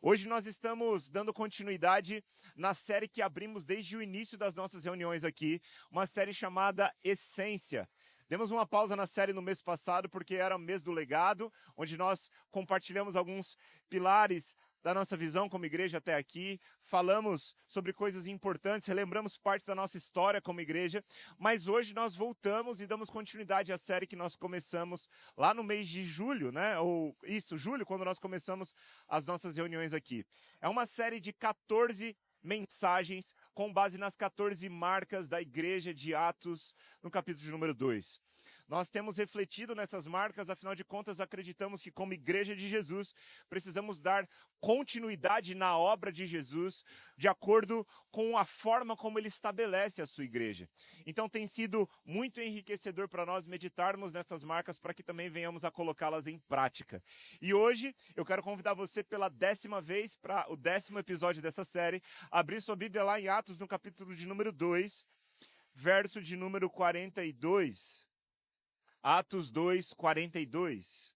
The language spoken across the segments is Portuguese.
Hoje nós estamos dando continuidade na série que abrimos desde o início das nossas reuniões aqui, uma série chamada Essência. Demos uma pausa na série no mês passado porque era o mês do legado, onde nós compartilhamos alguns pilares da nossa visão como igreja até aqui, falamos sobre coisas importantes, relembramos parte da nossa história como igreja, mas hoje nós voltamos e damos continuidade à série que nós começamos lá no mês de julho, né? Julho, quando nós começamos as nossas reuniões aqui. É uma série de 14 mensagens com base nas 14 marcas da igreja de Atos, no capítulo de número 2. Nós temos refletido nessas marcas, afinal de contas, acreditamos que como igreja de Jesus, precisamos dar continuidade na obra de Jesus, de acordo com a forma como ele estabelece a sua igreja. Então tem sido muito enriquecedor para nós meditarmos nessas marcas, para que também venhamos a colocá-las em prática. E hoje, eu quero convidar você pela 10ª vez, para o 10º episódio dessa série, abrir sua Bíblia lá em Atos, no capítulo de número 2, verso de número 42. Atos 2, 42.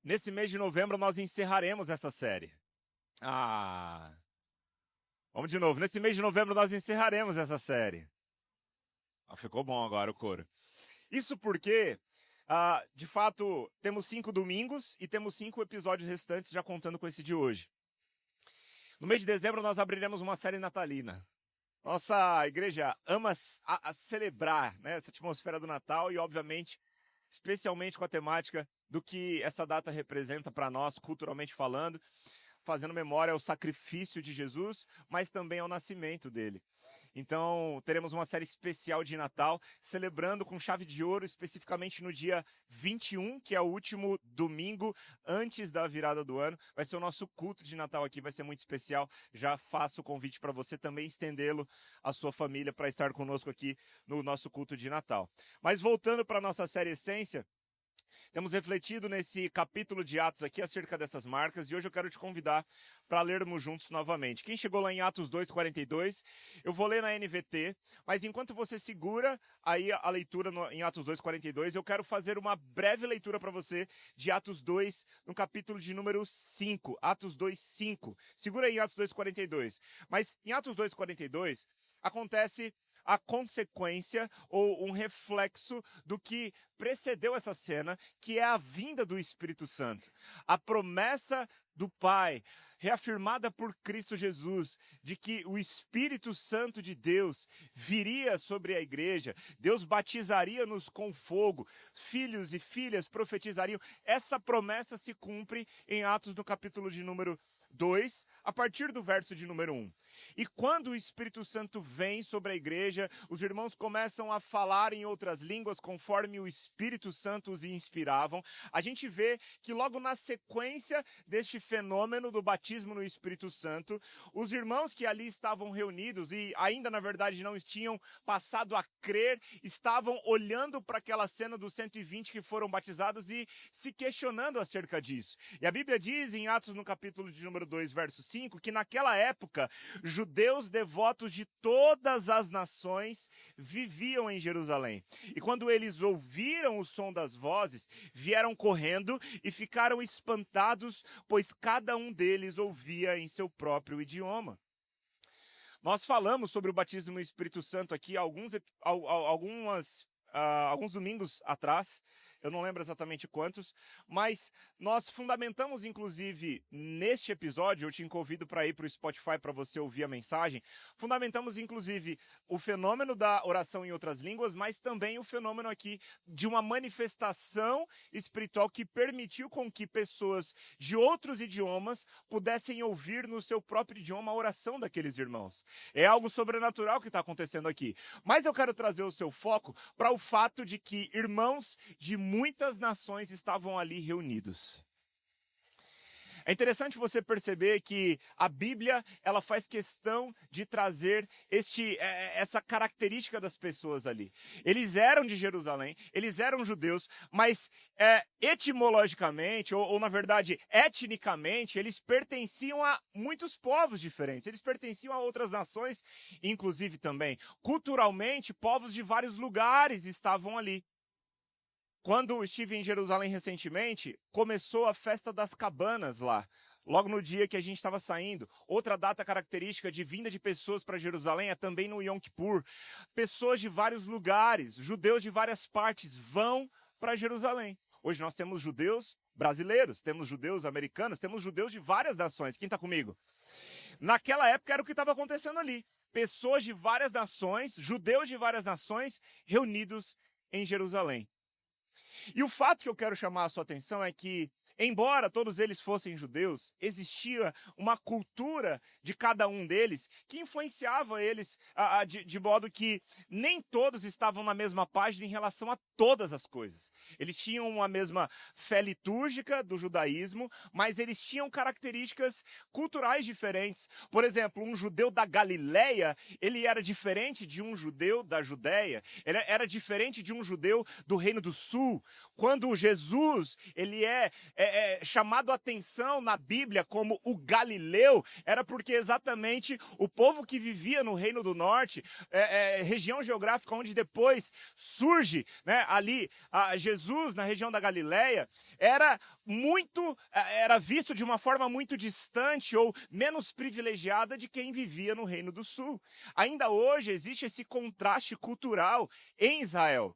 Nesse mês de novembro nós encerraremos essa série. Vamos de novo. Nesse mês de novembro nós encerraremos essa série. Ficou bom agora o coro. Isso porque, de fato, temos 5 domingos e temos 5 episódios restantes, já contando com esse de hoje. No mês de dezembro nós abriremos uma série natalina. Nossa igreja ama a celebrar, né, essa atmosfera do Natal e, obviamente, especialmente com a temática do que essa data representa para nós, culturalmente falando, fazendo memória ao sacrifício de Jesus, mas também ao nascimento dele. Então, teremos uma série especial de Natal, celebrando com chave de ouro, especificamente no dia 21, que é o último domingo antes da virada do ano. Vai ser o nosso culto de Natal aqui, vai ser muito especial. Já faço o convite para você também estendê-lo à sua família para estar conosco aqui no nosso culto de Natal. Mas voltando para a nossa série Essência, temos refletido nesse capítulo de Atos aqui acerca dessas marcas e hoje eu quero te convidar para lermos juntos novamente. Quem chegou lá em Atos 2:42, eu vou ler na NVT, mas enquanto você segura aí a leitura em Atos 2:42, eu quero fazer uma breve leitura para você de Atos 2, no capítulo de número 5, Atos 2:5. Segura aí Atos 2:42. Mas em Atos 2:42 acontece a consequência ou um reflexo do que precedeu essa cena, que é a vinda do Espírito Santo. A promessa do Pai, reafirmada por Cristo Jesus, de que o Espírito Santo de Deus viria sobre a igreja, Deus batizaria-nos com fogo, filhos e filhas profetizariam. Essa promessa se cumpre em Atos do capítulo de número 2, a partir do verso de número 1. E quando o Espírito Santo vem sobre a igreja, os irmãos começam a falar em outras línguas conforme o Espírito Santo os inspiravam. A gente vê que logo na sequência deste fenômeno do batismo no Espírito Santo, os irmãos que ali estavam reunidos e ainda na verdade não tinham passado a crer, estavam olhando para aquela cena dos 120 que foram batizados e se questionando acerca disso. E a Bíblia diz em Atos no capítulo de número 2, verso 5, que naquela época, judeus devotos de todas as nações viviam em Jerusalém. E quando eles ouviram o som das vozes, vieram correndo e ficaram espantados, pois cada um deles ouvia em seu próprio idioma. Nós falamos sobre o batismo no Espírito Santo aqui alguns domingos atrás, eu não lembro exatamente quantos, mas nós fundamentamos, inclusive, neste episódio, eu te convido para ir para o Spotify para você ouvir a mensagem, fundamentamos, inclusive, o fenômeno da oração em outras línguas, mas também o fenômeno aqui de uma manifestação espiritual que permitiu com que pessoas de outros idiomas pudessem ouvir no seu próprio idioma a oração daqueles irmãos. É algo sobrenatural que está acontecendo aqui. Mas eu quero trazer o seu foco para o fato de que irmãos de muitas nações estavam ali reunidos. É interessante você perceber que a Bíblia, ela faz questão de trazer essa característica das pessoas ali. Eles eram de Jerusalém, eles eram judeus, mas etimologicamente, ou na verdade, etnicamente, eles pertenciam a muitos povos diferentes. Eles pertenciam a outras nações, inclusive também. Culturalmente, povos de vários lugares estavam ali. Quando estive em Jerusalém recentemente, começou a festa das cabanas lá. Logo no dia que a gente estava saindo. Outra data característica de vinda de pessoas para Jerusalém é também no Yom Kippur. Pessoas de vários lugares, judeus de várias partes vão para Jerusalém. Hoje nós temos judeus brasileiros, temos judeus americanos, temos judeus de várias nações. Quem está comigo? Naquela época era o que estava acontecendo ali. Pessoas de várias nações, judeus de várias nações, reunidos em Jerusalém. E o fato que eu quero chamar a sua atenção é que, embora todos eles fossem judeus, existia uma cultura de cada um deles que influenciava eles de modo que nem todos estavam na mesma página em relação a todas as coisas. Eles tinham a mesma fé litúrgica do judaísmo, mas eles tinham características culturais diferentes. Por exemplo, um judeu da Galileia, ele era diferente de um judeu da Judéia, ele era diferente de um judeu do Reino do Sul. Quando Jesus ele é chamado a atenção na Bíblia como o Galileu, era porque exatamente o povo que vivia no Reino do Norte, região geográfica onde depois surge, né, ali Jesus na região da Galileia, era visto de uma forma muito distante ou menos privilegiada de quem vivia no Reino do Sul. Ainda hoje existe esse contraste cultural em Israel.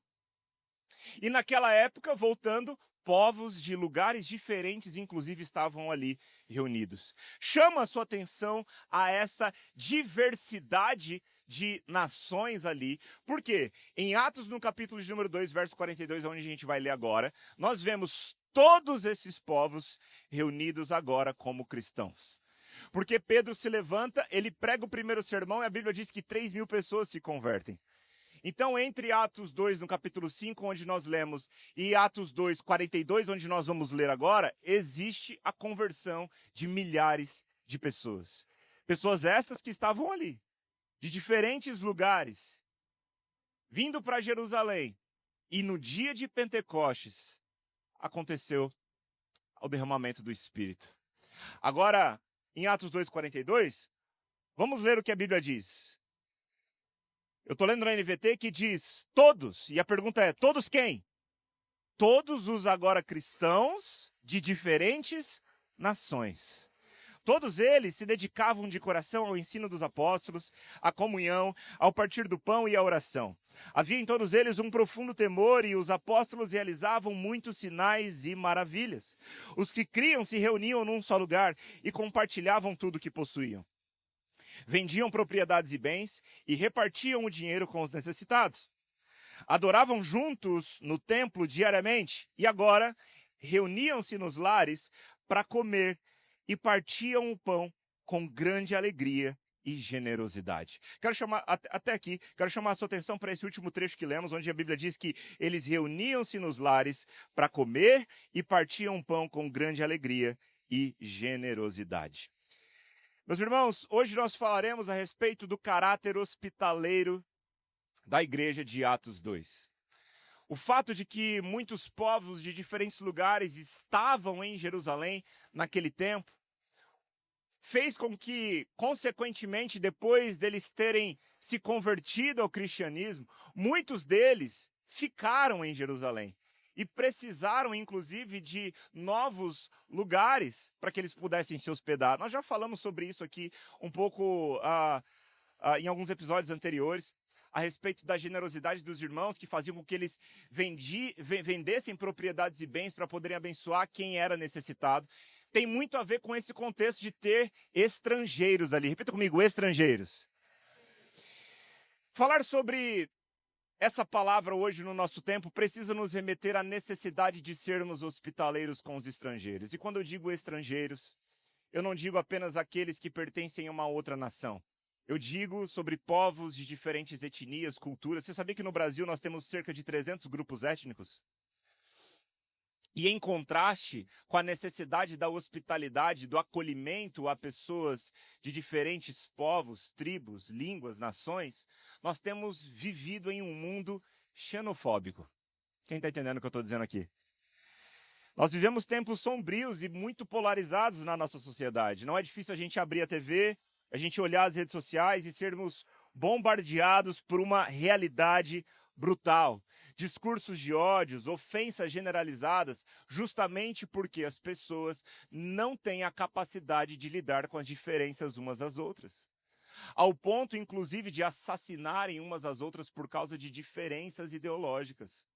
E naquela época, voltando, povos de lugares diferentes, inclusive, estavam ali reunidos. Chama a sua atenção a essa diversidade de nações ali. Por quê? Em Atos, no capítulo de número 2, verso 42, onde a gente vai ler agora, nós vemos todos esses povos reunidos agora como cristãos. Porque Pedro se levanta, ele prega o primeiro sermão e a Bíblia diz que 3.000 pessoas se convertem. Então, entre Atos 2, no capítulo 5, onde nós lemos, e Atos 2, 42, onde nós vamos ler agora, existe a conversão de milhares de pessoas. Pessoas essas que estavam ali, de diferentes lugares, vindo para Jerusalém. E no dia de Pentecostes, aconteceu o derramamento do Espírito. Agora, em Atos 2, 42, vamos ler o que a Bíblia diz. Eu estou lendo na NVT que diz todos, e a pergunta é, todos quem? Todos os agora cristãos de diferentes nações. Todos eles se dedicavam de coração ao ensino dos apóstolos, à comunhão, ao partir do pão e à oração. Havia em todos eles um profundo temor e os apóstolos realizavam muitos sinais e maravilhas. Os que criam se reuniam num só lugar e compartilhavam tudo o que possuíam. Vendiam propriedades e bens e repartiam o dinheiro com os necessitados. Adoravam juntos no templo diariamente e agora reuniam-se nos lares para comer e partiam o pão com grande alegria e generosidade. Quero chamar a sua atenção para esse último trecho que lemos, onde a Bíblia diz que eles reuniam-se nos lares para comer e partiam o pão com grande alegria e generosidade. Meus irmãos, hoje nós falaremos a respeito do caráter hospitaleiro da igreja de Atos 2. O fato de que muitos povos de diferentes lugares estavam em Jerusalém naquele tempo, fez com que, consequentemente, depois deles terem se convertido ao cristianismo, muitos deles ficaram em Jerusalém. E precisaram, inclusive, de novos lugares para que eles pudessem se hospedar. Nós já falamos sobre isso aqui um pouco em alguns episódios anteriores, a respeito da generosidade dos irmãos que faziam com que eles vendessem propriedades e bens para poderem abençoar quem era necessitado. Tem muito a ver com esse contexto de ter estrangeiros ali. Repita comigo, estrangeiros. Falar sobre essa palavra hoje no nosso tempo precisa nos remeter à necessidade de sermos hospitaleiros com os estrangeiros. E quando eu digo estrangeiros, eu não digo apenas aqueles que pertencem a uma outra nação. Eu digo sobre povos de diferentes etnias, culturas. Você sabia que no Brasil nós temos cerca de 300 grupos étnicos? E em contraste com a necessidade da hospitalidade, do acolhimento a pessoas de diferentes povos, tribos, línguas, nações, nós temos vivido em um mundo xenofóbico. Quem está entendendo o que eu estou dizendo aqui? Nós vivemos tempos sombrios e muito polarizados na nossa sociedade. Não é difícil a gente abrir a TV, a gente olhar as redes sociais e sermos bombardeados por uma realidade brutal, discursos de ódios, ofensas generalizadas, justamente porque as pessoas não têm a capacidade de lidar com as diferenças umas das outras. Ao ponto, inclusive, de assassinarem umas às outras por causa de diferenças ideológicas.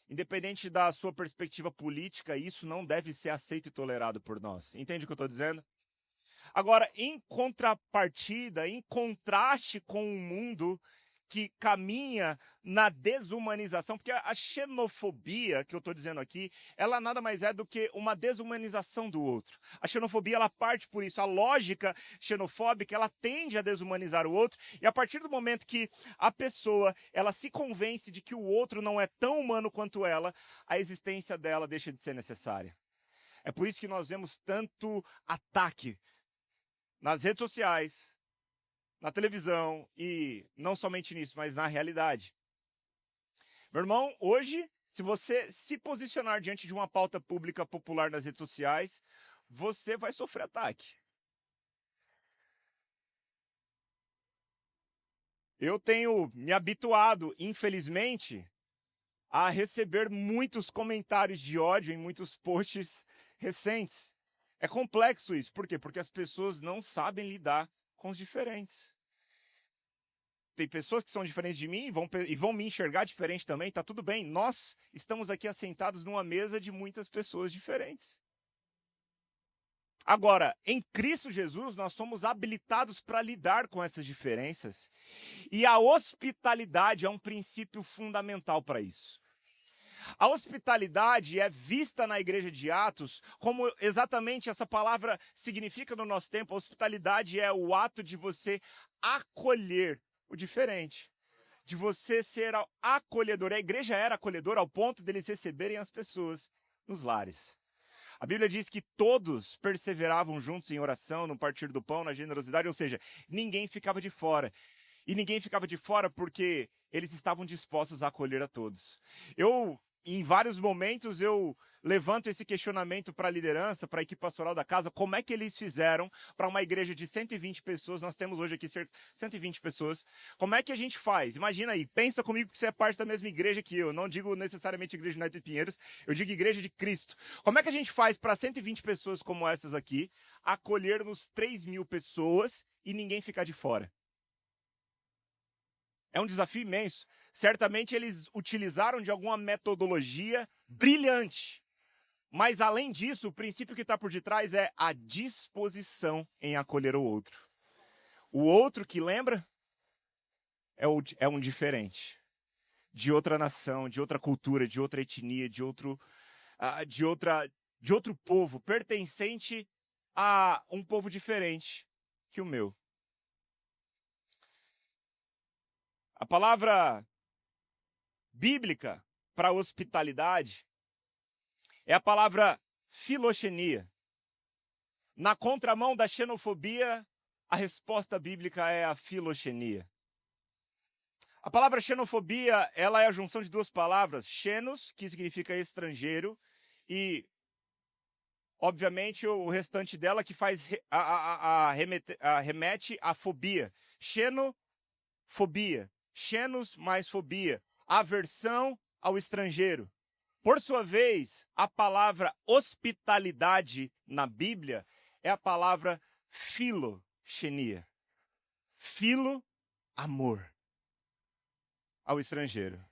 Independente da sua perspectiva política, isso não deve ser aceito e tolerado por nós. Entende o que eu estou dizendo? Agora, em contrapartida, em contraste com um mundo que caminha na desumanização, porque a xenofobia que eu estou dizendo aqui, ela nada mais é do que uma desumanização do outro. A xenofobia, ela parte por isso. A lógica xenofóbica, ela tende a desumanizar o outro, e a partir do momento que a pessoa, ela se convence de que o outro não é tão humano quanto ela, a existência dela deixa de ser necessária. É por isso que nós vemos tanto ataque nas redes sociais, na televisão e não somente nisso, mas na realidade. Meu irmão, hoje, se você se posicionar diante de uma pauta pública popular nas redes sociais, você vai sofrer ataque. Eu tenho me habituado, infelizmente, a receber muitos comentários de ódio em muitos posts recentes. É complexo isso. Por quê? Porque as pessoas não sabem lidar com os diferentes. Tem pessoas que são diferentes de mim e vão me enxergar diferente também, tá tudo bem. Nós estamos aqui assentados numa mesa de muitas pessoas diferentes. Agora, em Cristo Jesus, nós somos habilitados para lidar com essas diferenças. E a hospitalidade é um princípio fundamental para isso. A hospitalidade é vista na igreja de Atos como exatamente essa palavra significa no nosso tempo. A hospitalidade é o ato de você acolher o diferente, de você ser acolhedor. A igreja era acolhedora ao ponto deles receberem as pessoas nos lares. A Bíblia diz que todos perseveravam juntos em oração, no partir do pão, na generosidade, ou seja, ninguém ficava de fora. E ninguém ficava de fora porque eles estavam dispostos a acolher a todos. Em vários momentos, eu levanto esse questionamento para a liderança, para a equipe pastoral da casa, como é que eles fizeram para uma igreja de 120 pessoas, nós temos hoje aqui cerca de 120 pessoas, como é que a gente faz? Imagina aí, pensa comigo que você é parte da mesma igreja que eu, não digo necessariamente igreja United Pinheiros, eu digo igreja de Cristo. Como é que a gente faz para 120 pessoas como essas aqui, acolhermos 3.000 pessoas e ninguém ficar de fora? É um desafio imenso. Certamente eles utilizaram de alguma metodologia brilhante. Mas, além disso, o princípio que está por detrás é a disposição em acolher o outro. O outro que lembra é um diferente. De outra nação, de outra cultura, de outra etnia, de outro povo, pertencente a um povo diferente que o meu. A palavra bíblica para hospitalidade é a palavra filoxenia. Na contramão da xenofobia, a resposta bíblica é a filoxenia. A palavra xenofobia, ela é a junção de duas palavras, xenos, que significa estrangeiro, e, obviamente, o restante dela que faz remete à fobia. Xenofobia. Xenos mais fobia, aversão ao estrangeiro. Por sua vez, a palavra hospitalidade na Bíblia é a palavra filoxenia. Filo, amor ao estrangeiro.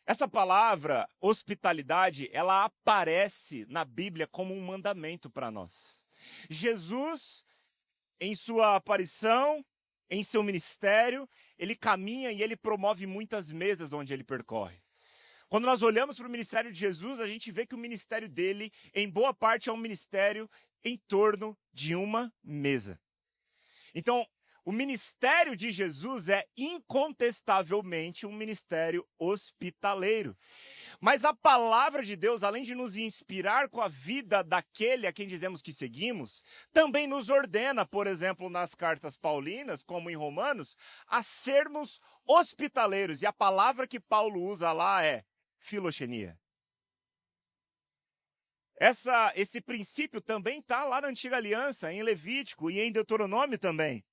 Essa palavra hospitalidade, ela aparece na Bíblia como um mandamento para nós. Jesus, em sua aparição, em seu ministério, ele caminha e ele promove muitas mesas onde ele percorre. Quando nós olhamos para o ministério de Jesus, a gente vê que o ministério dele, em boa parte, é um ministério em torno de uma mesa. Então, o ministério de Jesus é incontestavelmente um ministério hospitaleiro. Mas a palavra de Deus, além de nos inspirar com a vida daquele a quem dizemos que seguimos, também nos ordena, por exemplo, nas cartas paulinas, como em Romanos, a sermos hospitaleiros. E a palavra que Paulo usa lá é filoxenia. Esse princípio também está lá na Antiga Aliança, em Levítico e em Deuteronômio também.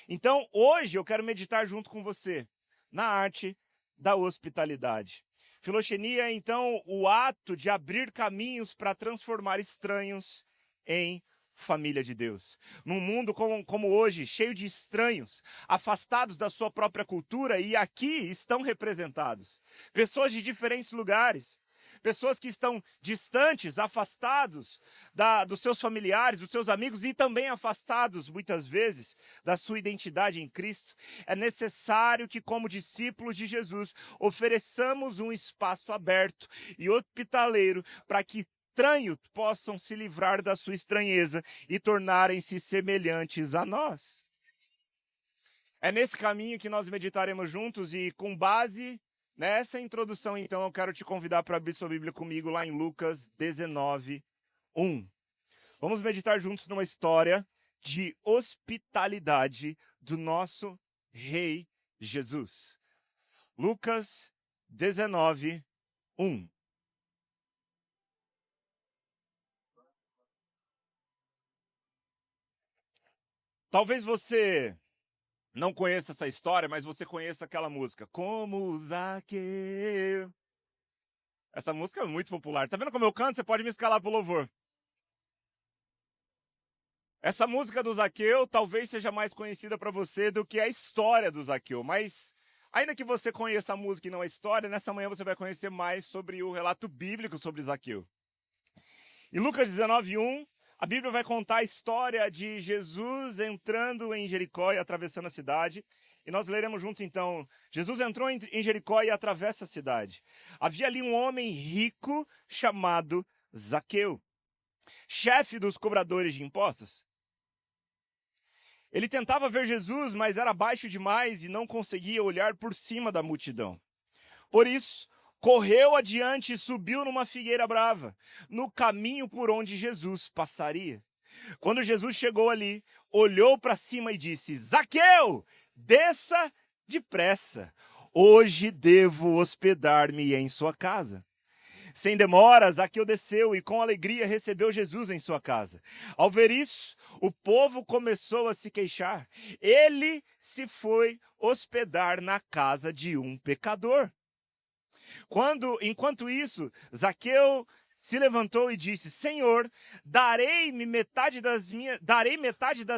Então, hoje eu quero meditar junto com você na arte da hospitalidade. Filoxenia é, então, o ato de abrir caminhos para transformar estranhos em família de Deus. Num mundo como hoje, cheio de estranhos, afastados da sua própria cultura, e aqui estão representados. Pessoas de diferentes lugares, pessoas que estão distantes, afastados dos seus familiares, dos seus amigos e também afastados, muitas vezes, da sua identidade em Cristo. É necessário que, como discípulos de Jesus, ofereçamos um espaço aberto e hospitaleiro para que estranhos possam se livrar da sua estranheza e tornarem-se semelhantes a nós. É nesse caminho que nós meditaremos juntos e, com base nessa introdução, então, eu quero te convidar para abrir sua Bíblia comigo lá em Lucas 19, 1. Vamos meditar juntos numa história de hospitalidade do nosso Rei Jesus. Lucas 19, 1. Talvez você não conheça essa história, mas você conheça aquela música, Como Zaqueu. Essa música é muito popular. Tá vendo como eu canto? Você pode me escalar pro louvor. Essa música do Zaqueu talvez seja mais conhecida para você do que a história do Zaqueu, mas ainda que você conheça a música e não a história, nessa manhã você vai conhecer mais sobre o relato bíblico sobre Zaqueu. Em Lucas 19, 1, a Bíblia vai contar a história de Jesus entrando em Jericó e atravessando a cidade. E nós leremos juntos então. Jesus entrou em Jericó e atravessa a cidade. Havia ali um homem rico chamado Zaqueu, chefe dos cobradores de impostos. Ele tentava ver Jesus, mas era baixo demais e não conseguia olhar por cima da multidão. Por isso, correu adiante e subiu numa figueira brava, no caminho por onde Jesus passaria. Quando Jesus chegou ali, olhou para cima e disse: Zaqueu, desça depressa. Hoje devo hospedar-me em sua casa. Sem demora, Zaqueu desceu e com alegria recebeu Jesus em sua casa. Ao ver isso, o povo começou a se queixar. Ele se foi hospedar na casa de um pecador. Enquanto isso, Zaqueu se levantou e disse: Senhor, darei metade das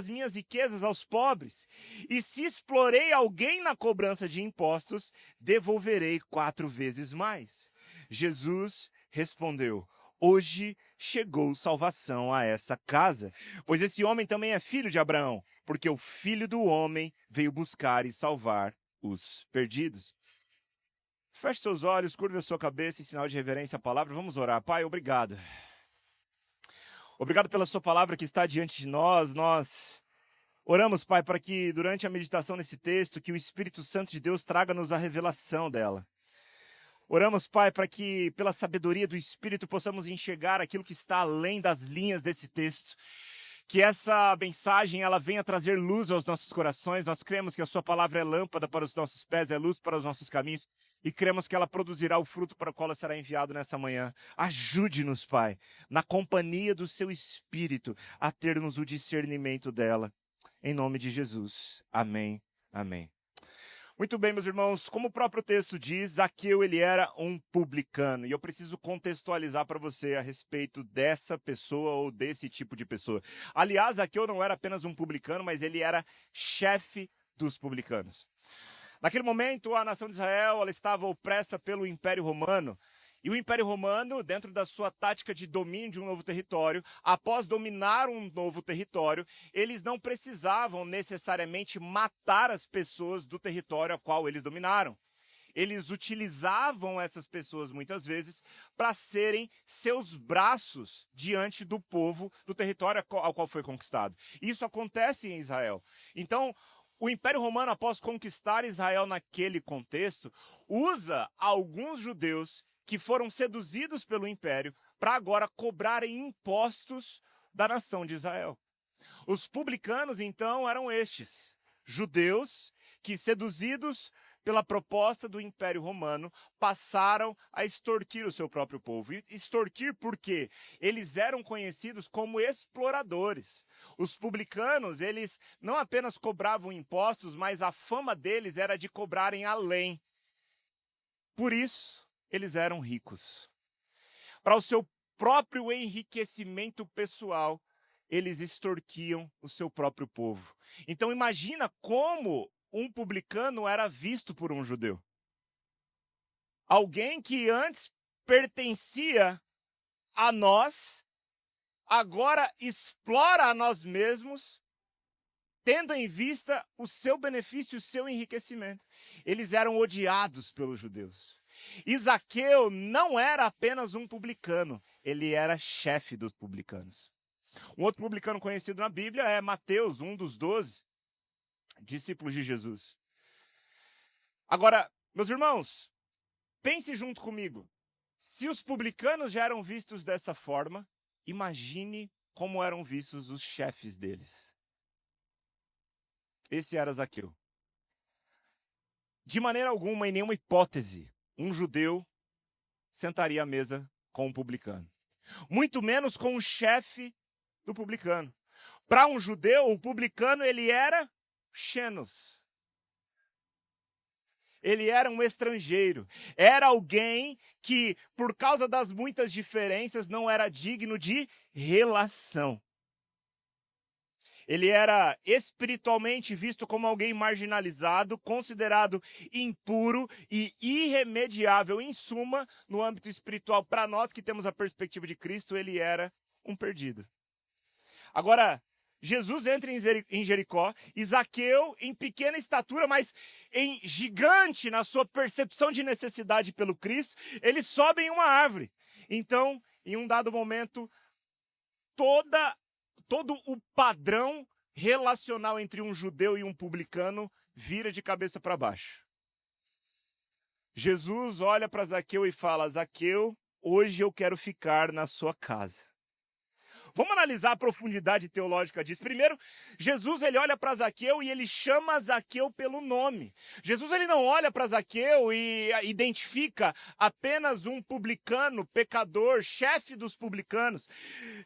minhas riquezas aos pobres, e se explorei alguém na cobrança de impostos, devolverei 4 vezes mais. Jesus respondeu: Hoje chegou salvação a essa casa, pois esse homem também é filho de Abraão, porque o Filho do Homem veio buscar e salvar os perdidos. Feche seus olhos, curva a sua cabeça em sinal de reverência à palavra. Vamos orar. Pai, obrigado. Obrigado pela sua palavra que está diante de nós. Nós oramos, Pai, para que durante a meditação nesse texto, que o Espírito Santo de Deus traga-nos a revelação dela. Oramos, Pai, para que pela sabedoria do Espírito possamos enxergar aquilo que está além das linhas desse texto. Que essa mensagem ela venha trazer luz aos nossos corações. Nós cremos que a sua palavra é lâmpada para os nossos pés, é luz para os nossos caminhos. E cremos que ela produzirá o fruto para o qual ela será enviado nessa manhã. Ajude-nos, Pai, na companhia do seu Espírito, a termos o discernimento dela. Em nome de Jesus. Amém. Amém. Muito bem, meus irmãos, como o próprio texto diz, Zaqueu ele era um publicano, e eu preciso contextualizar para você a respeito dessa pessoa ou desse tipo de pessoa. Aliás, Zaqueu não era apenas um publicano, mas ele era chefe dos publicanos. Naquele momento, a nação de Israel ela estava opressa pelo Império Romano, e o Império Romano, dentro da sua tática de domínio de um novo território, após dominar um novo território, eles não precisavam necessariamente matar as pessoas do território a qual eles dominaram. Eles utilizavam essas pessoas, muitas vezes, para serem seus braços diante do povo do território ao qual foi conquistado. Isso acontece em Israel. Então, o Império Romano, após conquistar Israel naquele contexto, usa alguns judeus que foram seduzidos pelo império para agora cobrarem impostos da nação de Israel. Os publicanos, então, eram estes, judeus que, seduzidos pela proposta do Império Romano, passaram a extorquir o seu próprio povo. E extorquir porque eles eram conhecidos como exploradores. Os publicanos, eles não apenas cobravam impostos, mas a fama deles era de cobrarem além. Por isso, eles eram ricos. Para o seu próprio enriquecimento pessoal, eles extorquiam o seu próprio povo. Então imagina como um publicano era visto por um judeu. Alguém que antes pertencia a nós, agora explora a nós mesmos, tendo em vista o seu benefício e o seu enriquecimento. Eles eram odiados pelos judeus. E Zaqueu não era apenas um publicano, ele era chefe dos publicanos. Um outro publicano conhecido na Bíblia é Mateus, um dos 12 discípulos de Jesus. Agora, meus irmãos, pense junto comigo. Se os publicanos já eram vistos dessa forma, imagine como eram vistos os chefes deles. Esse era Zaqueu. De maneira alguma, em nenhuma hipótese, um judeu sentaria à mesa com um publicano. Muito menos com o chefe do publicano. Para um judeu, o publicano ele era xenos. Ele era um estrangeiro. Era alguém que, por causa das muitas diferenças, não era digno de relação. Ele era espiritualmente visto como alguém marginalizado, considerado impuro e irremediável. Em suma, no âmbito espiritual, para nós que temos a perspectiva de Cristo, ele era um perdido. Agora, Jesus entra em Jericó, e Zaqueu, em pequena estatura, mas em gigante na sua percepção de necessidade pelo Cristo, ele sobe em uma árvore. Então, em um dado momento, todo o padrão relacional entre um judeu e um publicano vira de cabeça para baixo. Jesus olha para Zaqueu e fala: Zaqueu, hoje eu quero ficar na sua casa. Vamos analisar a profundidade teológica disso. Primeiro, Jesus ele olha para Zaqueu e ele chama Zaqueu pelo nome. Jesus ele não olha para Zaqueu e identifica apenas um publicano, pecador, chefe dos publicanos.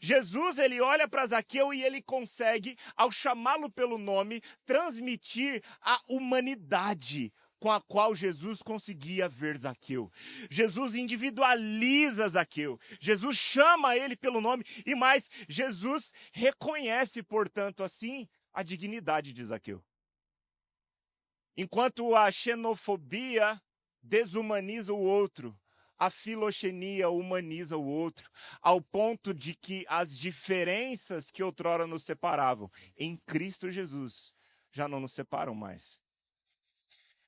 Jesus ele olha para Zaqueu e ele consegue, ao chamá-lo pelo nome, transmitir a humanidade com a qual Jesus conseguia ver Zaqueu. Jesus individualiza Zaqueu. Jesus chama ele pelo nome e mais, Jesus reconhece, portanto, assim, a dignidade de Zaqueu. Enquanto a xenofobia desumaniza o outro, a filoxenia humaniza o outro, ao ponto de que as diferenças que outrora nos separavam, em Cristo Jesus, já não nos separam mais.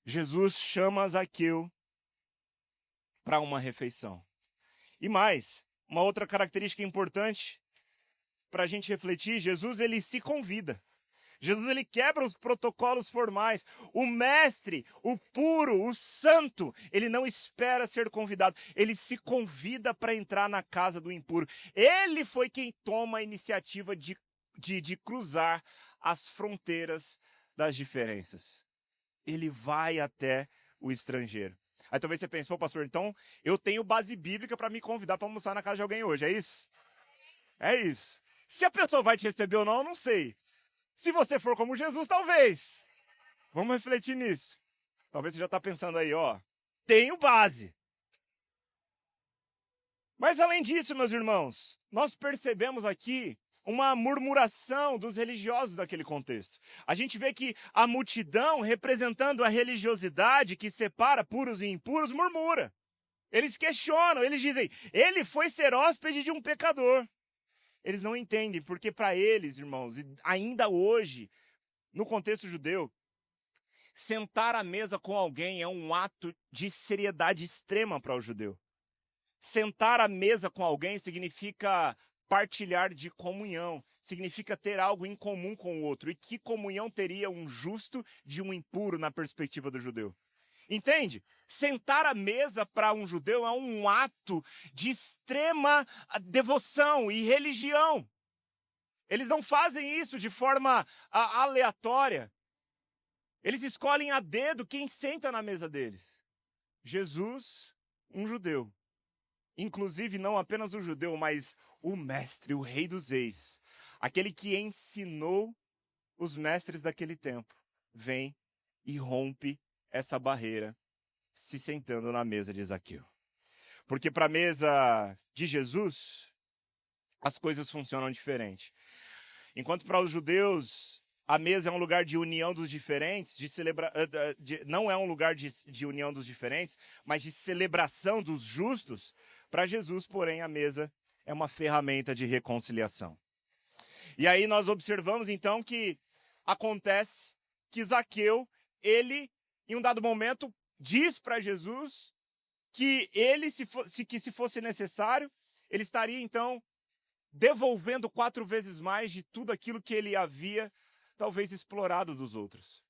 Jesus chama Zaqueu para uma refeição. E mais, uma outra característica importante para a gente refletir, Jesus ele se convida. Jesus ele quebra os protocolos formais. O mestre, o puro, o santo, ele não espera ser convidado. Ele se convida para entrar na casa do impuro. Ele foi quem toma a iniciativa de cruzar as fronteiras das diferenças. Ele vai até o estrangeiro. Aí talvez você pense, pô, pastor, então eu tenho base bíblica para me convidar para almoçar na casa de alguém hoje, é isso? É isso. Se a pessoa vai te receber ou não, eu não sei. Se você for como Jesus, talvez. Vamos refletir nisso. Talvez você já está pensando aí, ó, tenho base. Mas além disso, meus irmãos, nós percebemos aqui uma murmuração dos religiosos daquele contexto. A gente vê que a multidão, representando a religiosidade que separa puros e impuros, murmura. Eles questionam, eles dizem, ele foi ser hóspede de um pecador. Eles não entendem, porque para eles, irmãos, ainda hoje, no contexto judeu, sentar à mesa com alguém é um ato de seriedade extrema para o judeu. Sentar à mesa com alguém significa partilhar de comunhão, significa ter algo em comum com o outro. E que comunhão teria um justo de um impuro na perspectiva do judeu? Entende? Sentar à mesa para um judeu é um ato de extrema devoção e religião. Eles não fazem isso de forma aleatória. Eles escolhem a dedo quem senta na mesa deles. Jesus, um judeu. Inclusive, não apenas o judeu, mas o mestre, o rei dos reis. Aquele que ensinou os mestres daquele tempo. Vem e rompe essa barreira, se sentando na mesa de Zaqueu. Porque para a mesa de Jesus, as coisas funcionam diferente. Enquanto para os judeus, a mesa é um lugar de união dos diferentes, não é um lugar de união dos diferentes, mas de celebração dos justos, para Jesus, porém, a mesa é uma ferramenta de reconciliação. E aí nós observamos, então, que acontece que Zaqueu, ele, em um dado momento, diz para Jesus que ele, se fosse necessário, ele estaria, então, devolvendo 4 vezes mais de tudo aquilo que ele havia, talvez, explorado dos outros.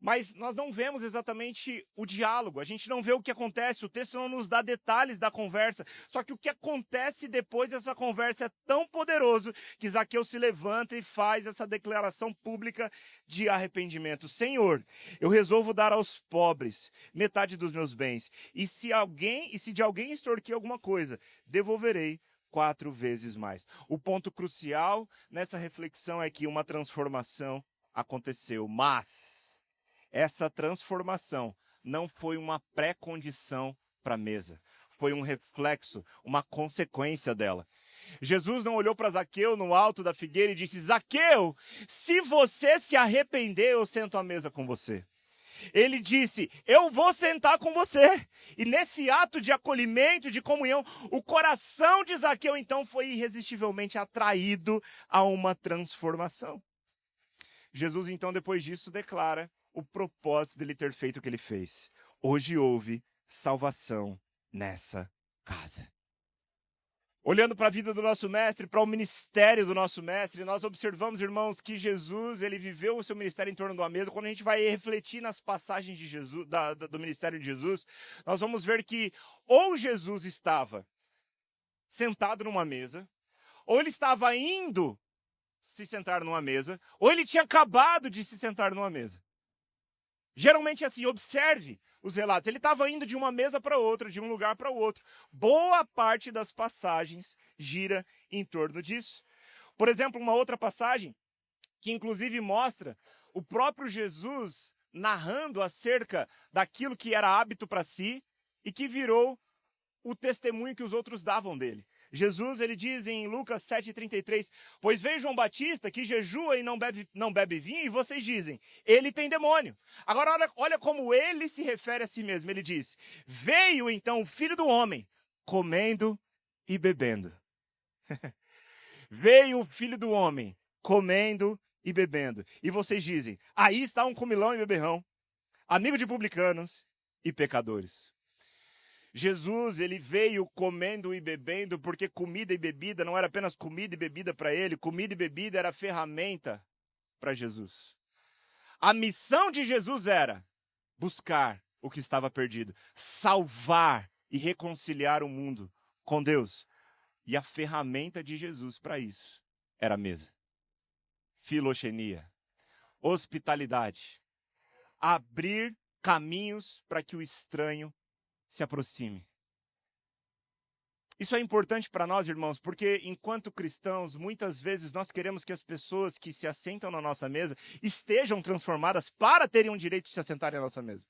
Mas nós não vemos exatamente o diálogo, a gente não vê o que acontece, o texto não nos dá detalhes da conversa. Só que o que acontece depois dessa conversa é tão poderoso que Zaqueu se levanta e faz essa declaração pública de arrependimento. Senhor, eu resolvo dar aos pobres metade dos meus bens. E se de alguém extorquir alguma coisa, devolverei 4 vezes mais. O ponto crucial nessa reflexão é que uma transformação aconteceu, mas essa transformação não foi uma pré-condição para a mesa. Foi um reflexo, uma consequência dela. Jesus não olhou para Zaqueu no alto da figueira e disse: Zaqueu, se você se arrepender, eu sento à mesa com você. Ele disse: eu vou sentar com você. E nesse ato de acolhimento, de comunhão, o coração de Zaqueu então foi irresistivelmente atraído a uma transformação. Jesus então, depois disso, declara o propósito dele ter feito o que ele fez. Hoje houve salvação nessa casa. Olhando para a vida do nosso mestre, para o ministério do nosso mestre, nós observamos, irmãos, que Jesus, ele viveu o seu ministério em torno de uma mesa. Quando a gente vai refletir nas passagens de Jesus, do ministério de Jesus, nós vamos ver que ou Jesus estava sentado numa mesa, ou ele estava indo se sentar numa mesa, ou ele tinha acabado de se sentar numa mesa. Geralmente é assim, observe os relatos. Ele estava indo de uma mesa para outra, de um lugar para o outro. Boa parte das passagens gira em torno disso. Por exemplo, uma outra passagem, que inclusive mostra o próprio Jesus narrando acerca daquilo que era hábito para si e que virou o testemunho que os outros davam dele. Jesus, ele diz em Lucas 7,33, pois veio João Batista que jejua e não bebe vinho, e vocês dizem, ele tem demônio. Agora olha como ele se refere a si mesmo, ele diz, veio então o Filho do Homem, comendo e bebendo. Veio o Filho do Homem, comendo e bebendo. E vocês dizem, aí está um comilão e beberrão, amigo de publicanos e pecadores. Jesus, ele veio comendo e bebendo porque comida e bebida não era apenas comida e bebida para ele, comida e bebida era ferramenta para Jesus. A missão de Jesus era buscar o que estava perdido, salvar e reconciliar o mundo com Deus. E a ferramenta de Jesus para isso era a mesa. Filoxenia, hospitalidade, abrir caminhos para que o estranho se aproxime. Isso é importante para nós, irmãos, porque enquanto cristãos, muitas vezes nós queremos que as pessoas que se assentam na nossa mesa estejam transformadas para terem o direito de se assentarem à nossa mesa.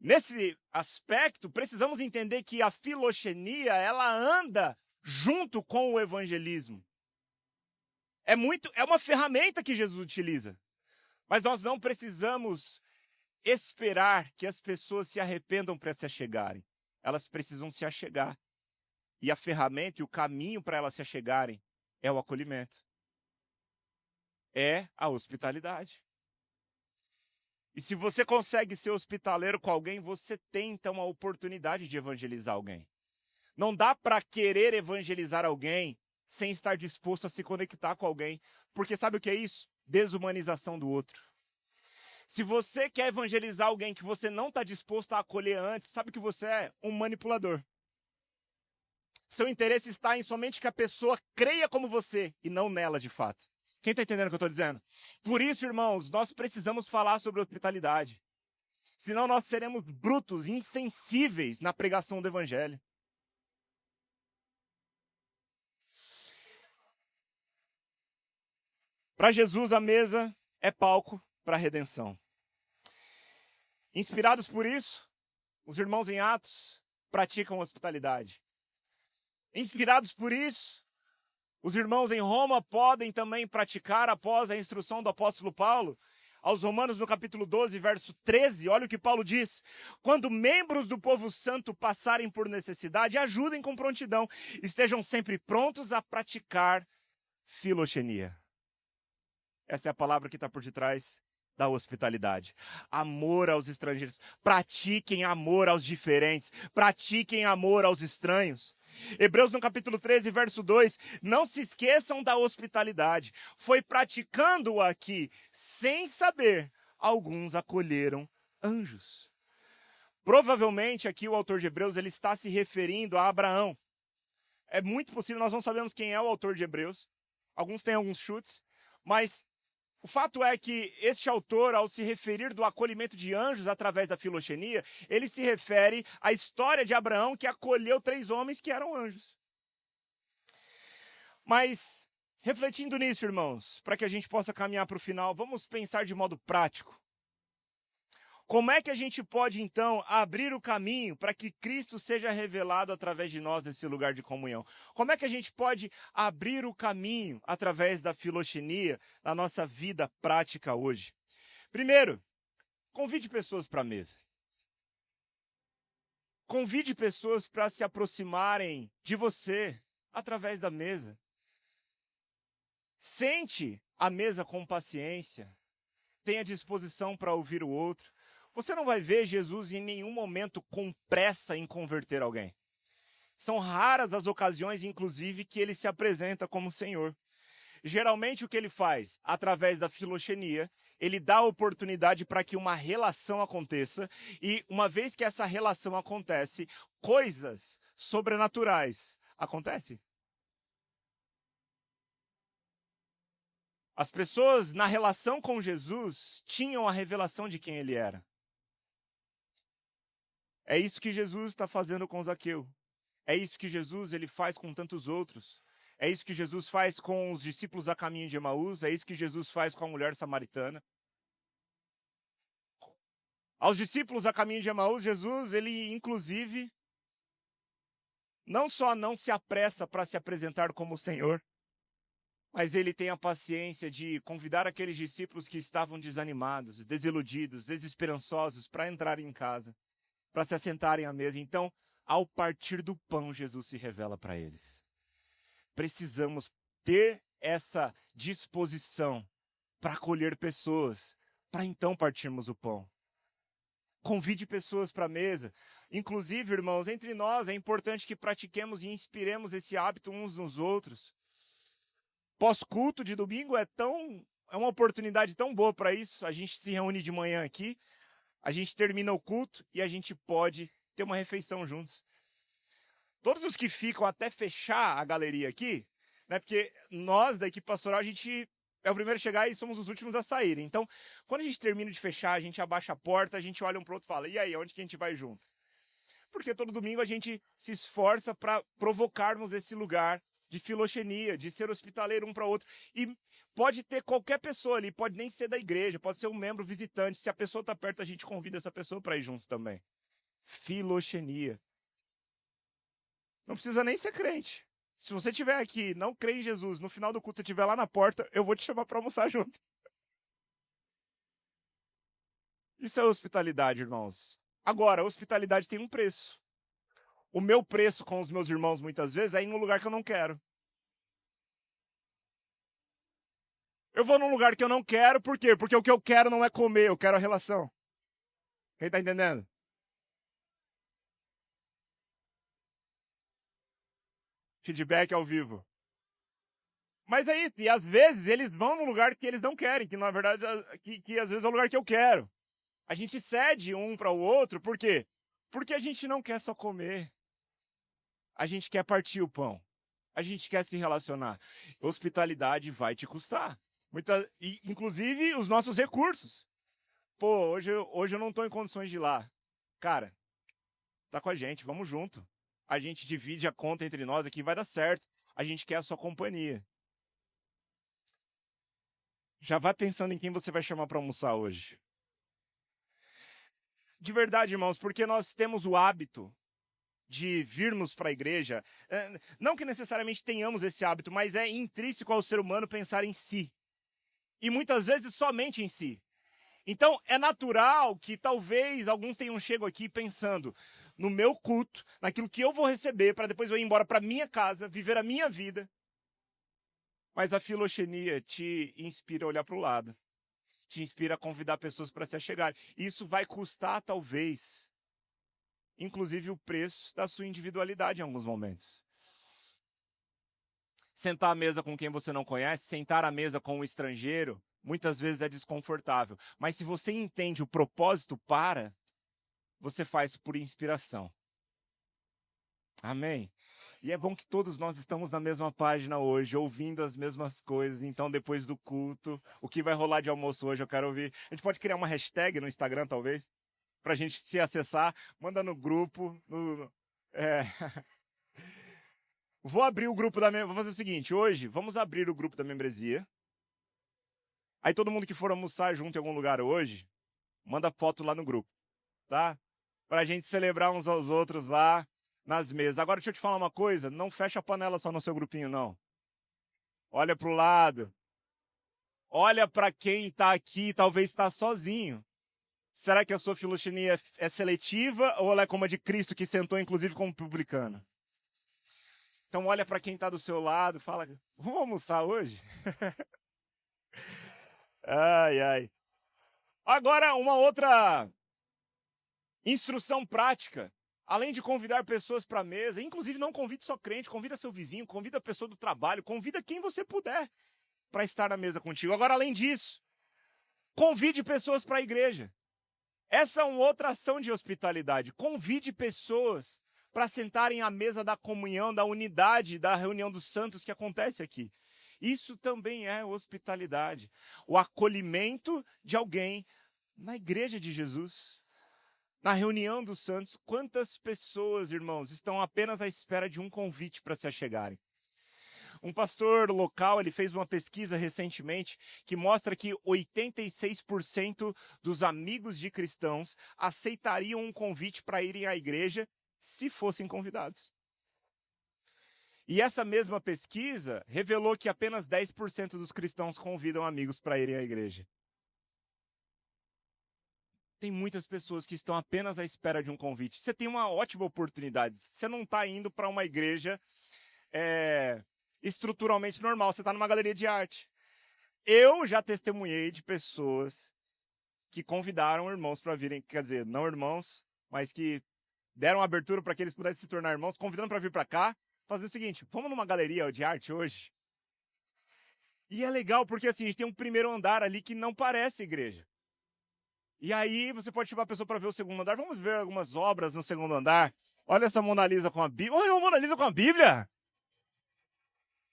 Nesse aspecto, precisamos entender que a filoxenia, ela anda junto com o evangelismo. É uma ferramenta que Jesus utiliza. Mas nós não precisamos esperar que as pessoas se arrependam para se achegarem. Elas precisam se achegar. E a ferramenta e o caminho para elas se achegarem é o acolhimento. É a hospitalidade. E se você consegue ser hospitaleiro com alguém, você tem então a oportunidade de evangelizar alguém. Não dá para querer evangelizar alguém sem estar disposto a se conectar com alguém. Porque sabe o que é isso? Desumanização do outro. Se você quer evangelizar alguém que você não está disposto a acolher antes, sabe o que você é? Um manipulador. Seu interesse está em somente que a pessoa creia como você e não nela de fato. Quem está entendendo o que eu estou dizendo? Por isso, irmãos, nós precisamos falar sobre hospitalidade. Senão nós seremos brutos, insensíveis na pregação do evangelho. Para Jesus, a mesa é palco para a redenção. Inspirados por isso, os irmãos em Atos praticam hospitalidade. Inspirados por isso, os irmãos em Roma podem também praticar, após a instrução do apóstolo Paulo, aos Romanos no capítulo 12, verso 13, olha o que Paulo diz: quando membros do povo santo passarem por necessidade, ajudem com prontidão, estejam sempre prontos a praticar filoxenia. Essa é a palavra que está por detrás da hospitalidade. Amor aos estrangeiros. Pratiquem amor aos diferentes. Pratiquem amor aos estranhos. Hebreus no capítulo 13, verso 2. Não se esqueçam da hospitalidade. Foi praticando-o aqui, sem saber, alguns acolheram anjos. Provavelmente aqui o autor de Hebreus ele está se referindo a Abraão. É muito possível, nós não sabemos quem é o autor de Hebreus. Alguns têm alguns chutes, mas o fato é que este autor, ao se referir do acolhimento de anjos através da filoxenia, ele se refere à história de Abraão que acolheu 3 homens que eram anjos. Mas, refletindo nisso, irmãos, para que a gente possa caminhar para o final, vamos pensar de modo prático. Como é que a gente pode, então, abrir o caminho para que Cristo seja revelado através de nós nesse lugar de comunhão? Como é que a gente pode abrir o caminho através da filoxenia na nossa vida prática hoje? Primeiro, convide pessoas para a mesa. Convide pessoas para se aproximarem de você através da mesa. Sente a mesa com paciência. Tenha disposição para ouvir o outro. Você não vai ver Jesus em nenhum momento com pressa em converter alguém. São raras as ocasiões, inclusive, que ele se apresenta como Senhor. Geralmente o que ele faz? Através da filoxenia, ele dá oportunidade para que uma relação aconteça, e uma vez que essa relação acontece, coisas sobrenaturais acontecem. As pessoas na relação com Jesus tinham a revelação de quem ele era. É isso que Jesus está fazendo com Zaqueu. É isso que Jesus ele faz com tantos outros. É isso que Jesus faz com os discípulos a caminho de Emaús. É isso que Jesus faz com a mulher samaritana. Aos discípulos a caminho de Emaús, Jesus, ele inclusive, não só não se apressa para se apresentar como o Senhor, mas ele tem a paciência de convidar aqueles discípulos que estavam desanimados, desiludidos, desesperançosos para entrarem em casa, para se assentarem à mesa. Então, ao partir do pão, Jesus se revela para eles. Precisamos ter essa disposição para acolher pessoas, para então partirmos o pão. Convide pessoas para a mesa. Inclusive, irmãos, entre nós é importante que pratiquemos e inspiremos esse hábito uns nos outros. Pós-culto de domingo é uma oportunidade tão boa para isso. A gente se reúne de manhã aqui, a gente termina o culto e a gente pode ter uma refeição juntos. Todos os que ficam até fechar a galeria aqui, né, porque nós da equipe pastoral, a gente é o primeiro a chegar e somos os últimos a sair. Então, quando a gente termina de fechar, a gente abaixa a porta, a gente olha um para o outro e fala: e aí, onde que a gente vai junto? Porque todo domingo a gente se esforça para provocarmos esse lugar de filoxenia, de ser hospitaleiro um para o outro. E pode ter qualquer pessoa ali, pode nem ser da igreja, pode ser um membro visitante. Se a pessoa está perto, a gente convida essa pessoa para ir juntos também. Filoxenia. Não precisa nem ser crente. Se você estiver aqui, não crê em Jesus, no final do culto, você estiver lá na porta, eu vou te chamar para almoçar junto. Isso é hospitalidade, irmãos. Agora, a hospitalidade tem um preço. O meu preço com os meus irmãos, muitas vezes, é ir num lugar que eu não quero. Eu vou num lugar que eu não quero, por quê? Porque o que eu quero não é comer, eu quero a relação. Quem está entendendo? Feedback ao vivo. Mas é isso, e às vezes eles vão num lugar que eles não querem, que na verdade, que às vezes é o lugar que eu quero. A gente cede um para o outro, por quê? Porque a gente não quer só comer. A gente quer partir o pão. A gente quer se relacionar. Hospitalidade vai te custar. Inclusive os nossos recursos. Pô, hoje eu não estou em condições de ir lá. Cara, tá com a gente, vamos junto. A gente divide a conta entre nós aqui, vai dar certo. A gente quer a sua companhia. Já vai pensando em quem você vai chamar para almoçar hoje. De verdade, irmãos, porque nós temos o hábito de virmos para a igreja. Não que necessariamente tenhamos esse hábito, mas é intrínseco ao ser humano pensar em si. E muitas vezes somente em si. Então, é natural que talvez alguns tenham chegado aqui pensando no meu culto, naquilo que eu vou receber, para depois eu ir embora para minha casa, viver a minha vida. Mas a filoxenia te inspira a olhar para o lado. Te inspira a convidar pessoas para se achegarem. Isso vai custar, talvez, inclusive o preço da sua individualidade em alguns momentos. Sentar à mesa com quem você não conhece, sentar à mesa com um estrangeiro, muitas vezes é desconfortável. Mas se você entende o propósito para, você faz por inspiração. Amém? E é bom que todos nós estamos na mesma página hoje, ouvindo as mesmas coisas. Então, depois do culto, o que vai rolar de almoço hoje, eu quero ouvir. A gente pode criar uma hashtag no Instagram, talvez, para a gente se acessar. Manda no grupo. Vou abrir o grupo da membresia. Vou fazer o seguinte, hoje, vamos abrir o grupo da membresia. Aí todo mundo que for almoçar junto em algum lugar hoje, manda foto lá no grupo, tá? Pra gente celebrar uns aos outros lá nas mesas. Agora deixa eu te falar uma coisa, não fecha a panela só no seu grupinho, não. Olha pro lado. Olha para quem tá aqui, talvez está sozinho. Será que a sua filoxenia é seletiva ou ela é como a de Cristo, que sentou inclusive como publicano? Então olha para quem está do seu lado, fala, vamos almoçar hoje? Ai, ai. Agora, uma outra instrução prática. Além de convidar pessoas para a mesa, inclusive não convide só crente, convida seu vizinho, convida a pessoa do trabalho, convida quem você puder para estar na mesa contigo. Agora, além disso, convide pessoas para a igreja. Essa é uma outra ação de hospitalidade. Convide pessoas para sentarem à mesa da comunhão, da unidade, da reunião dos santos que acontece aqui. Isso também é hospitalidade. O acolhimento de alguém na igreja de Jesus. Na reunião dos santos, quantas pessoas, irmãos, estão apenas à espera de um convite para se achegarem? Um pastor local, ele fez uma pesquisa recentemente que mostra que 86% dos amigos de cristãos aceitariam um convite para irem à igreja se fossem convidados. E essa mesma pesquisa revelou que apenas 10% dos cristãos convidam amigos para irem à igreja. Tem muitas pessoas que estão apenas à espera de um convite. Você tem uma ótima oportunidade. Você não está indo para uma igreja estruturalmente normal. Você está numa galeria de arte. Eu já testemunhei de pessoas que convidaram irmãos para virem, quer dizer, não irmãos, mas que deram abertura para que eles pudessem se tornar irmãos, convidando para vir para cá, fazer o seguinte, vamos numa galeria de arte hoje? E é legal porque assim, a gente tem um primeiro andar ali que não parece igreja. E aí você pode chamar a pessoa para ver o segundo andar. Vamos ver algumas obras no segundo andar. Olha essa Mona Lisa com a Bíblia. Olha a Mona Lisa com a Bíblia!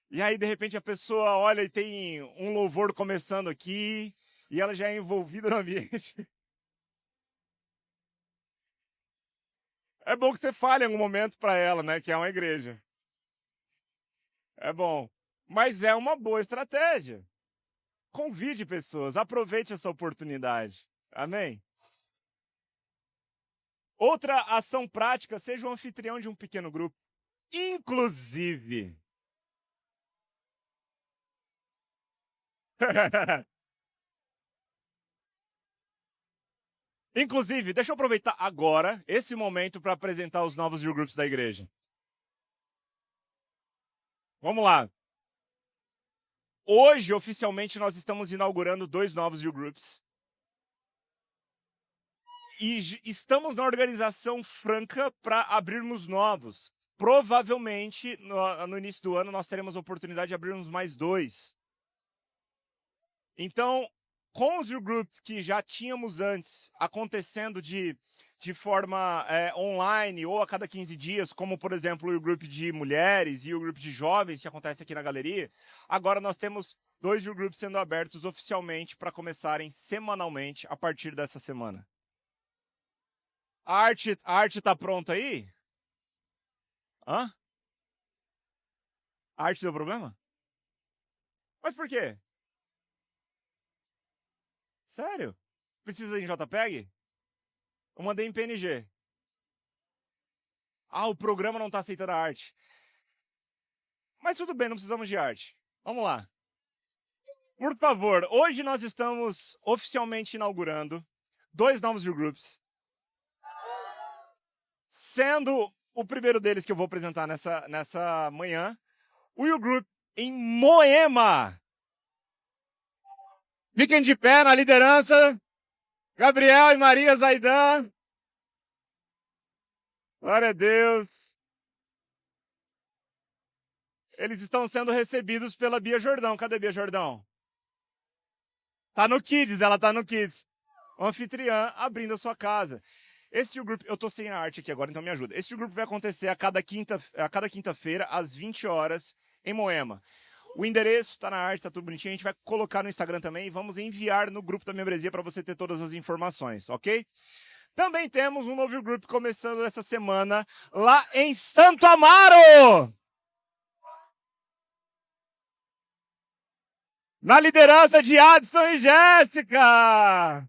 E aí, de repente, a pessoa olha e tem um louvor começando aqui, e ela já é envolvida no ambiente. É bom que você fale em algum momento para ela, né, que é uma igreja. É bom. Mas é uma boa estratégia. Convide pessoas, aproveite essa oportunidade. Amém? Outra ação prática, seja o anfitrião de um pequeno grupo. Inclusive. Inclusive, deixa eu aproveitar agora esse momento para apresentar os novos grupos da igreja. Vamos lá. Hoje, oficialmente, nós estamos inaugurando 2 novos groups. E estamos na organização franca para abrirmos novos. Provavelmente, no início do ano, nós teremos a oportunidade de abrirmos mais 2. Então, com os groups que já tínhamos antes acontecendo de forma online ou a cada 15 dias, como, por exemplo, o grupo de mulheres e o grupo de jovens que acontece aqui na galeria, agora nós temos 2 new groups sendo abertos oficialmente para começarem semanalmente a partir dessa semana. A arte tá pronta aí? Hã? A arte deu problema? Mas por quê? Sério? Precisa em JPEG? Eu mandei em PNG. Ah, o programa não está aceitando a arte. Mas tudo bem, não precisamos de arte. Vamos lá. Por favor, hoje nós estamos oficialmente inaugurando 2 novos new groups. Sendo o primeiro deles que eu vou apresentar nessa manhã, o new group em Moema. Fiquem de pé na liderança. Gabriel e Maria Zaidan. Glória a Deus. Eles estão sendo recebidos pela Bia Jordão. Cadê Bia Jordão? Tá no Kids, ela tá no Kids. O anfitriã abrindo a sua casa. Esse grupo, eu tô sem a arte aqui agora, então me ajuda. Esse grupo vai acontecer a cada quinta-feira, às 20 horas, em Moema. O endereço tá na arte, tá tudo bonitinho. A gente vai colocar no Instagram também e vamos enviar no grupo da membresia para você ter todas as informações, ok? Também temos um novo grupo começando essa semana lá em Santo Amaro! Na liderança de Adson e Jéssica!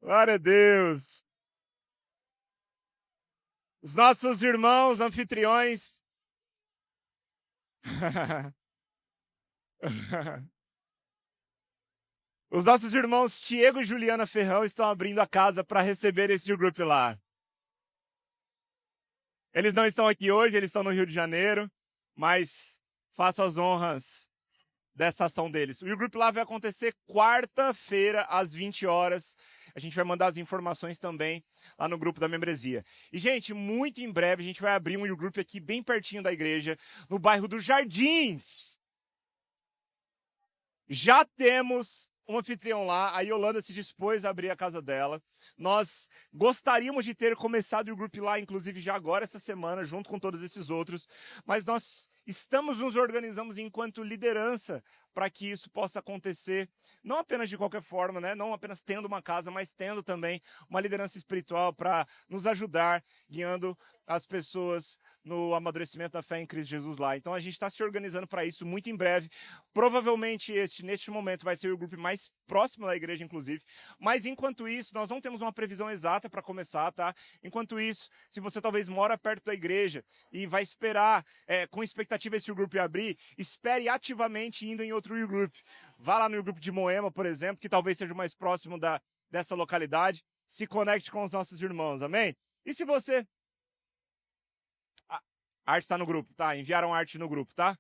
Glória a Deus! Os nossos irmãos anfitriões. Os nossos irmãos Diego e Juliana Ferrão estão abrindo a casa para receber esse grupo lá. Eles não estão aqui hoje, eles estão no Rio de Janeiro, mas faço as honras dessa ação deles. O grupo lá vai acontecer quarta-feira, às 20 horas. A gente vai mandar as informações também lá no grupo da membresia. E, gente, muito em breve a gente vai abrir um grupo aqui bem pertinho da igreja, no bairro dos Jardins. Já temos um anfitrião lá, a Yolanda se dispôs a abrir a casa dela. Nós gostaríamos de ter começado o grupo lá, inclusive já agora, essa semana, junto com todos esses outros, mas nós nos organizamos enquanto liderança para que isso possa acontecer, não apenas de qualquer forma, né? Não apenas tendo uma casa, mas tendo também uma liderança espiritual para nos ajudar, guiando as pessoas no amadurecimento da fé em Cristo Jesus lá. Então a gente está se organizando para isso muito em breve. Provavelmente neste momento, vai ser o grupo mais próximo da igreja, inclusive. Mas enquanto isso, nós não temos uma previsão exata para começar, tá? Enquanto isso, se você talvez mora perto da igreja e vai esperar com expectativa esse grupo abrir, espere ativamente indo em outro group. Vá lá no grupo de Moema, por exemplo, que talvez seja o mais próximo dessa localidade. Se conecte com os nossos irmãos, amém? E se você... A arte está no grupo, tá? Enviaram arte no grupo, tá?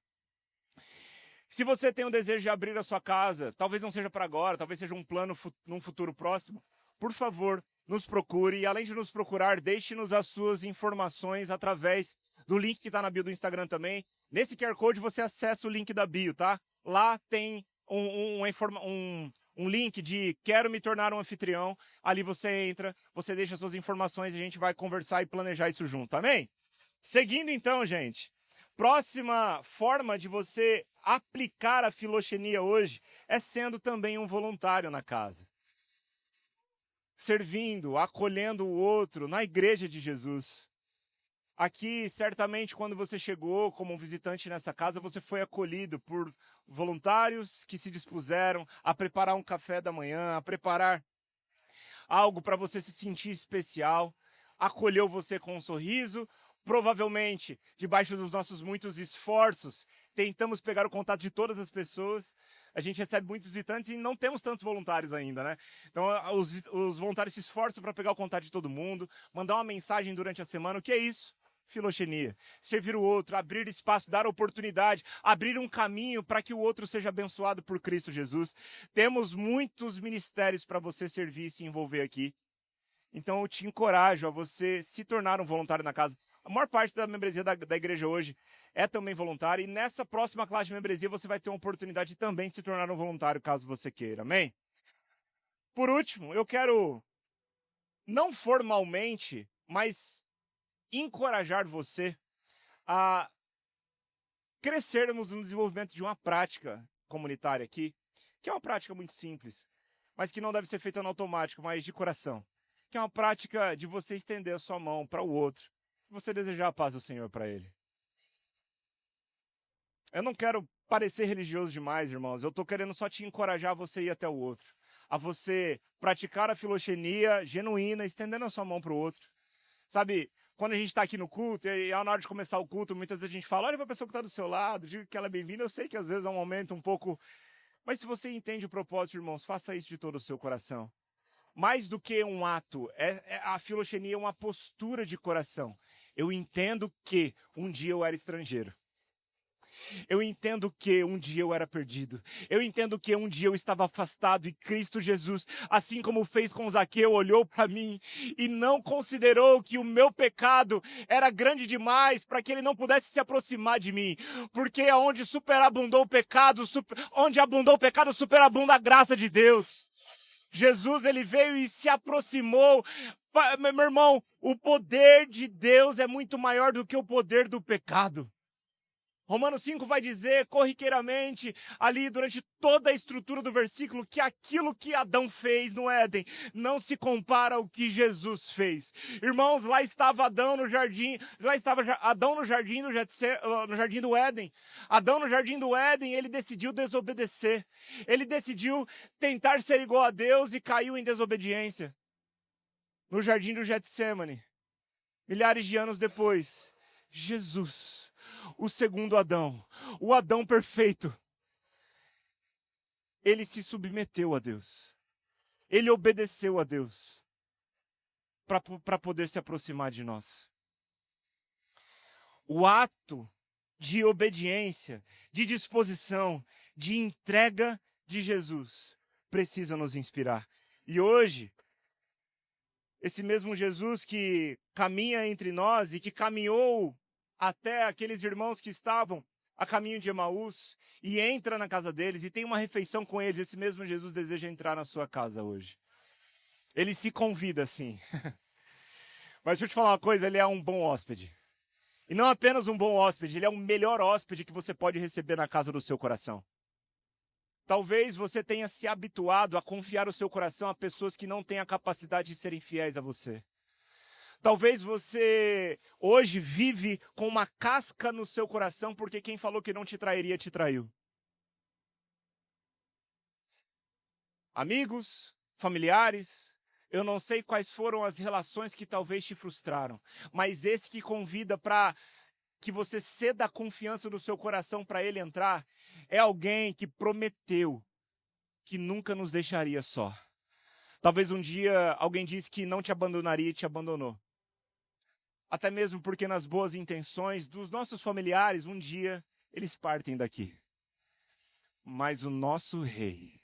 Se você tem o desejo de abrir a sua casa, talvez não seja para agora, talvez seja um plano num futuro próximo, por favor, nos procure. E além de nos procurar, deixe-nos as suas informações através do link que está na bio do Instagram também. Nesse QR Code você acessa o link da bio, tá? Lá tem um link de quero me tornar um anfitrião. Ali você entra, você deixa as suas informações e a gente vai conversar e planejar isso junto, amém? Seguindo então, gente, próxima forma de você aplicar a filoxenia hoje é sendo também um voluntário na casa. Servindo, acolhendo o outro na igreja de Jesus. Aqui, certamente, quando você chegou como um visitante nessa casa, você foi acolhido por voluntários que se dispuseram a preparar um café da manhã, a preparar algo para você se sentir especial, acolheu você com um sorriso. Provavelmente, debaixo dos nossos muitos esforços, tentamos pegar o contato de todas as pessoas. A gente recebe muitos visitantes e não temos tantos voluntários ainda, né? Então, os voluntários se esforçam para pegar o contato de todo mundo, mandar uma mensagem durante a semana. O que é isso? Filoxenia. Servir o outro, abrir espaço, dar oportunidade, abrir um caminho para que o outro seja abençoado por Cristo Jesus. Temos muitos ministérios para você servir e se envolver aqui. Então, eu te encorajo a você se tornar um voluntário na casa. A maior parte da membresia da igreja hoje é também voluntária. E nessa próxima classe de membresia você vai ter uma oportunidade de também se tornar um voluntário, caso você queira. Amém? Por último, eu quero, não formalmente, mas encorajar você a crescermos no desenvolvimento de uma prática comunitária aqui, que é uma prática muito simples, mas que não deve ser feita no automático, mas de coração. Que é uma prática de você estender a sua mão para o outro, você desejar a paz do Senhor para ele. Eu não quero parecer religioso demais, irmãos. Eu estou querendo só te encorajar a você ir até o outro. A você praticar a filoxenia genuína, estendendo a sua mão para o outro. Sabe, quando a gente está aqui no culto, e na hora de começar o culto, muitas vezes a gente fala, olha para a pessoa que está do seu lado, diga que ela é bem-vinda. Eu sei que às vezes é um momento um pouco... Mas se você entende o propósito, irmãos, faça isso de todo o seu coração. Mais do que um ato, a filoxenia é uma postura de coração. Eu entendo que um dia eu era estrangeiro. Eu entendo que um dia eu era perdido. Eu entendo que um dia eu estava afastado e Cristo Jesus, assim como fez com Zaqueu, olhou para mim e não considerou que o meu pecado era grande demais para que ele não pudesse se aproximar de mim. Porque onde superabundou o pecado, onde abundou o pecado, superabunda a graça de Deus. Jesus, ele veio e se aproximou. Meu irmão, o poder de Deus é muito maior do que o poder do pecado. Romanos 5 vai dizer corriqueiramente, ali durante toda a estrutura do versículo, que aquilo que Adão fez no Éden não se compara ao que Jesus fez. Irmãos, lá estava Adão no jardim, no jardim do Éden. Adão no jardim do Éden, ele decidiu desobedecer. Ele decidiu tentar ser igual a Deus e caiu em desobediência. No jardim do Getsêmani, milhares de anos depois, Jesus, o segundo Adão, o Adão perfeito, ele se submeteu a Deus. Ele obedeceu a Deus para poder se aproximar de nós. O ato de obediência, de disposição, de entrega de Jesus precisa nos inspirar. E hoje, esse mesmo Jesus que caminha entre nós e que caminhou até aqueles irmãos que estavam a caminho de Emaús e entra na casa deles e tem uma refeição com eles, esse mesmo Jesus deseja entrar na sua casa hoje. Ele se convida assim. Mas deixa eu te falar uma coisa, ele é um bom hóspede. E não apenas um bom hóspede, ele é o melhor hóspede que você pode receber na casa do seu coração. Talvez você tenha se habituado a confiar o seu coração a pessoas que não têm a capacidade de serem fiéis a você. Talvez você hoje vive com uma casca no seu coração porque quem falou que não te trairia, te traiu. Amigos, familiares, eu não sei quais foram as relações que talvez te frustraram, mas esse que convida para que você ceda a confiança do seu coração para ele entrar, é alguém que prometeu que nunca nos deixaria só. Talvez um dia alguém disse que não te abandonaria e te abandonou. Até mesmo porque nas boas intenções dos nossos familiares, um dia eles partem daqui. Mas o nosso rei,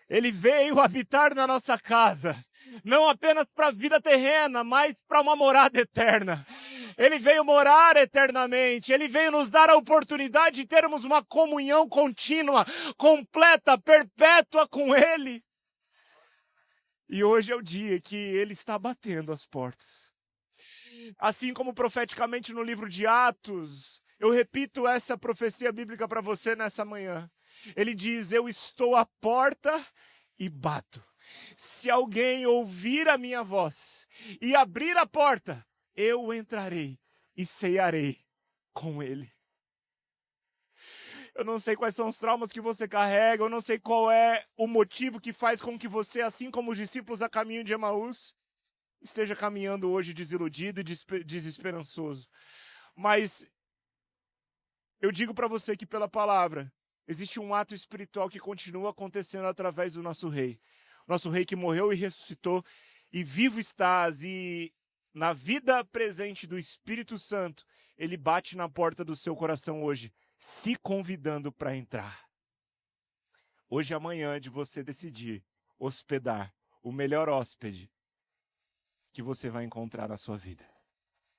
ele veio habitar na nossa casa, não apenas para a vida terrena, mas para uma morada eterna. Ele veio morar eternamente, ele veio nos dar a oportunidade de termos uma comunhão contínua, completa, perpétua com ele. E hoje é o dia que ele está batendo as portas. Assim como profeticamente no livro de Atos, eu repito essa profecia bíblica para você nessa manhã. Ele diz, eu estou à porta e bato. Se alguém ouvir a minha voz e abrir a porta, eu entrarei e cearei com ele. Eu não sei quais são os traumas que você carrega, eu não sei qual é o motivo que faz com que você, assim como os discípulos a caminho de Emaús, esteja caminhando hoje desiludido e desesperançoso. Mas eu digo para você que pela palavra, existe um ato espiritual que continua acontecendo através do nosso rei. Nosso rei que morreu e ressuscitou, e vivo estás, e na vida presente do Espírito Santo, ele bate na porta do seu coração hoje, se convidando para entrar. Hoje é amanhã de você decidir hospedar o melhor hóspede que você vai encontrar na sua vida.